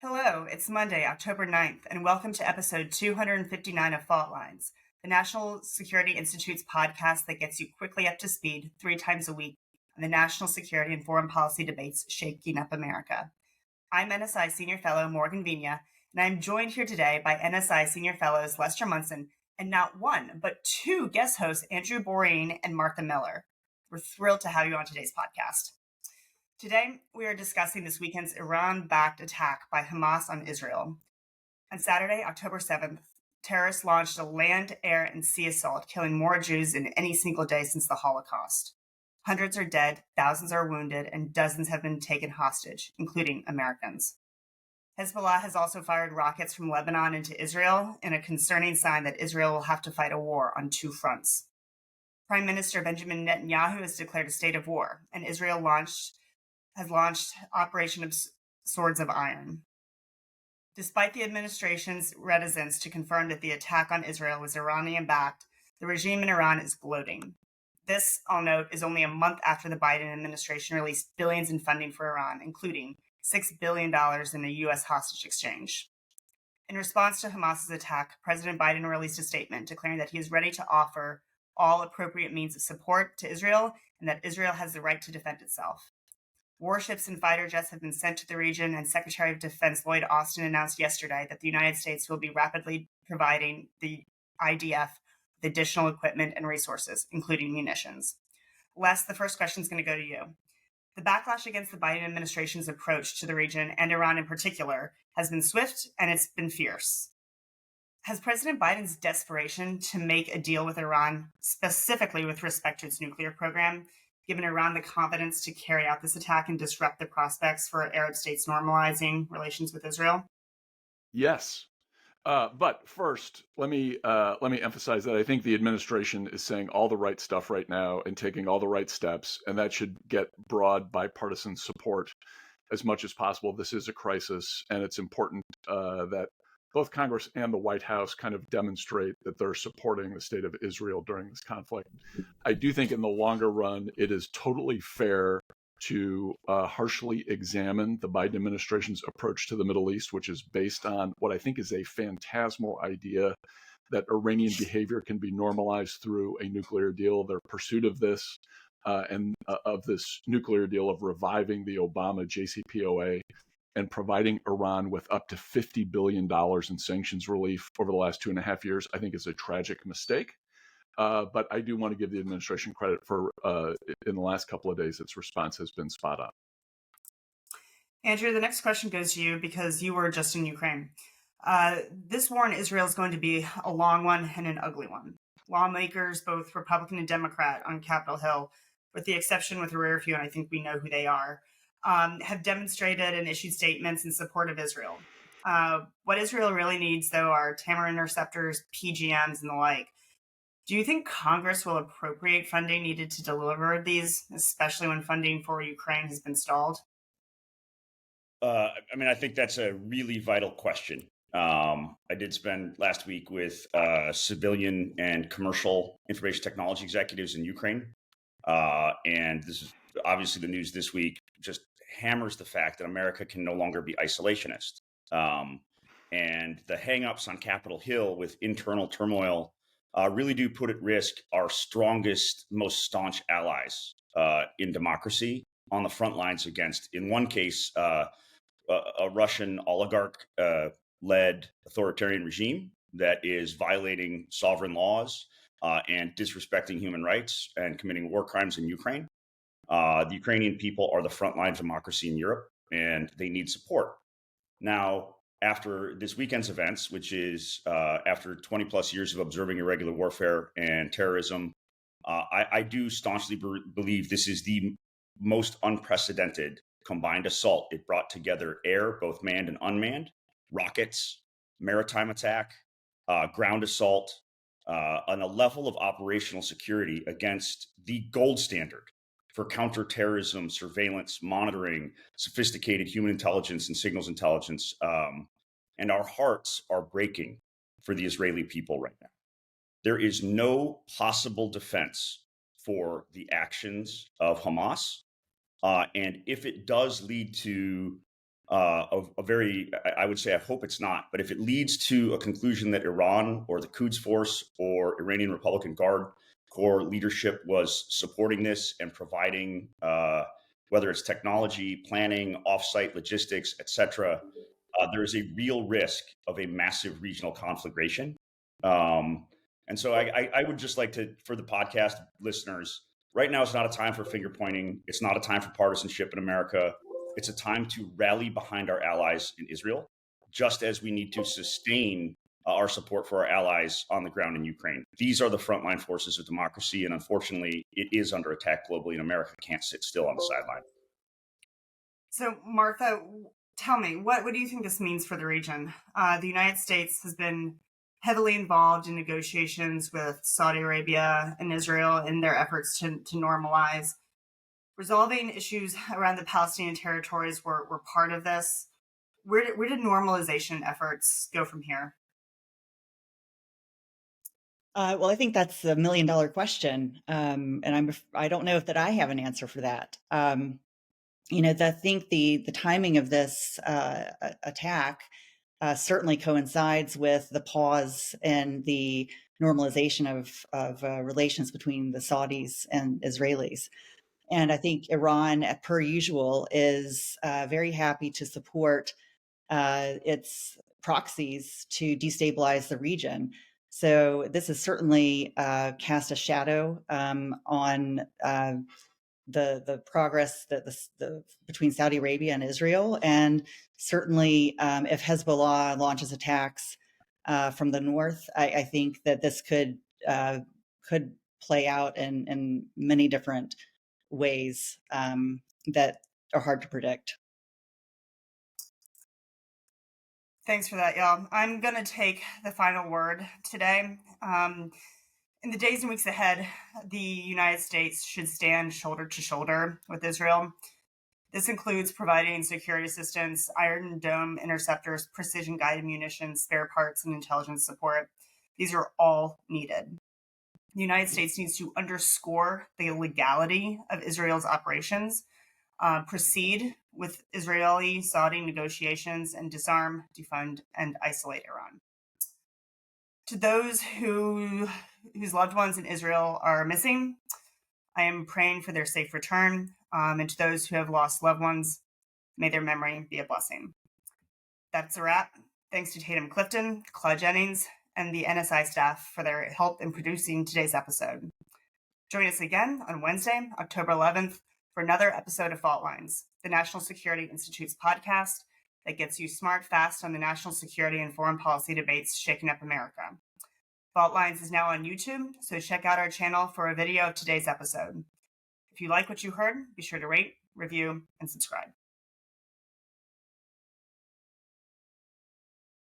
Hello, it's Monday, October 9th, and welcome to episode 259 of Fault Lines, the National Security Institute's podcast that gets you quickly up to speed 3 times a week on the national security and foreign policy debates shaking up America. I'm NSI Senior Fellow Morgan Vina, and I'm joined here today by NSI Senior Fellows Lester Munson and not one, but two guest hosts, Andrew Borene and Martha Miller. We're thrilled to have you on today's podcast. Today, we are discussing this weekend's Iran-backed attack by Hamas on Israel. On Saturday, October 7th, terrorists launched a land, air, and sea assault, killing more Jews in any single day since the Holocaust. Hundreds are dead, thousands are wounded, and dozens have been taken hostage, including Americans. Hezbollah has also fired rockets from Lebanon into Israel, in a concerning sign that Israel will have to fight a war on two fronts. Prime Minister Benjamin Netanyahu has declared a state of war, and Israel has launched Operation of Swords of Iron. Despite the administration's reticence to confirm that the attack on Israel was Iranian-backed, the regime in Iran is gloating. This, I'll note, is only a month after the Biden administration released billions in funding for Iran, including $6 billion in a U.S. hostage exchange. In response to Hamas's attack, President Biden released a statement declaring that he is ready to offer all appropriate means of support to Israel and that Israel has the right to defend itself. Warships and fighter jets have been sent to the region, and Secretary of Defense Lloyd Austin announced yesterday that the United States will be rapidly providing the IDF with additional equipment and resources, including munitions. Les, the first question is going to go to you. The backlash against the Biden administration's approach to the region, and Iran in particular, has been swift and it's been fierce. Has President Biden's desperation to make a deal with Iran, specifically with respect to its nuclear program, given Iran the confidence to carry out this attack and disrupt the prospects for Arab states normalizing relations with Israel? Yes. But first, let me emphasize that I think the administration is saying all the right stuff right now and taking all the right steps, and that should get broad bipartisan support as much as possible. This is a crisis, and it's important that both Congress and the White House kind of demonstrate that they're supporting the state of Israel during this conflict. I do think in the longer run, it is totally fair to harshly examine the Biden administration's approach to the Middle East, which is based on what I think is a phantasmal idea that Iranian behavior can be normalized through a nuclear deal. Their pursuit of this and of this nuclear deal of reviving the Obama JCPOA and providing Iran with up to $50 billion in sanctions relief over the last 2.5 years, I think is a tragic mistake. But I do want to give the administration credit for, in the last couple of days, its response has been spot on. Andrew, the next question goes to you because you were just in Ukraine. This war in Israel is going to be a long one and an ugly one. Lawmakers, both Republican and Democrat, on Capitol Hill, with the exception with a rare few, and I think we know who they are, have demonstrated and issued statements in support of Israel. What Israel really needs, though, are Tamar interceptors, PGMs, and the like. Do you think Congress will appropriate funding needed to deliver these, especially when funding for Ukraine has been stalled? I think that's a really vital question. I did spend last week with civilian and commercial information technology executives in Ukraine. And this is obviously the news this week just hammers the fact that America can no longer be isolationist. And the hangups on Capitol Hill with internal turmoil really do put at risk our strongest, most staunch allies in democracy on the front lines against, in one case, a Russian oligarch-led authoritarian regime that is violating sovereign laws and disrespecting human rights and committing war crimes in Ukraine. The Ukrainian people are the frontline democracy in Europe, and they need support. Now, after this weekend's events, which is after 20 plus years of observing irregular warfare and terrorism, I do staunchly believe this is the most unprecedented combined assault. It brought together air, both manned and unmanned, rockets, maritime attack, ground assault, on a level of operational security against the gold standard for counterterrorism, surveillance, monitoring, sophisticated human intelligence and signals intelligence. And our hearts are breaking for the Israeli people right now. There is no possible defense for the actions of Hamas. And if it does lead to a very, I would say, I hope it's not, but if it leads to a conclusion that Iran or the Quds Force or Iranian Republican Guard Corps leadership was supporting this and providing, whether it's technology, planning, offsite logistics, etc., there is a real risk of a massive regional conflagration. And so I would just like to, for the podcast listeners, right now is not a time for finger pointing. It's not a time for partisanship in America. It's a time to rally behind our allies in Israel, just as we need to sustain our support for our allies on the ground in Ukraine. These are the frontline forces of democracy, and unfortunately, it is under attack globally, and America can't sit still on the sideline. So, Martha, tell me, what do you think this means for the region? The United States has been heavily involved in negotiations with Saudi Arabia and Israel in their efforts to normalize. Resolving issues around the Palestinian territories were part of this. Where did normalization efforts go from here? Well, I think that's a $1 million question, and I don't know if that I have an answer for that. I think the timing of this attack certainly coincides with the pause and the normalization of relations between the Saudis and Israelis. And I think Iran, per usual, is very happy to support its proxies to destabilize the region. So this has certainly cast a shadow on the progress that the between Saudi Arabia and Israel, and certainly if Hezbollah launches attacks from the north, I think that this could play out in many different ways that are hard to predict. Thanks for that, y'all. I'm going to take the final word today. In the days and weeks ahead, the United States should stand shoulder to shoulder with Israel. This includes providing security assistance, Iron Dome interceptors, precision-guided munitions, spare parts, and intelligence support. These are all needed. The United States needs to underscore the legality of Israel's operations, proceed with Israeli-Saudi negotiations, and disarm, defund, and isolate Iran. To those whose loved ones in Israel are missing, I am praying for their safe return. And to those who have lost loved ones, may their memory be a blessing. That's a wrap. Thanks to Tatum Clifton, Claude Jennings, and the NSI staff for their help in producing today's episode. Join us again on Wednesday, October 11th, for another episode of Fault Lines, the National Security Institute's podcast that gets you smart fast on the national security and foreign policy debates shaking up America. Fault Lines is now on YouTube, so check out our channel for a video of today's episode. If you like what you heard, be sure to rate, review, and subscribe.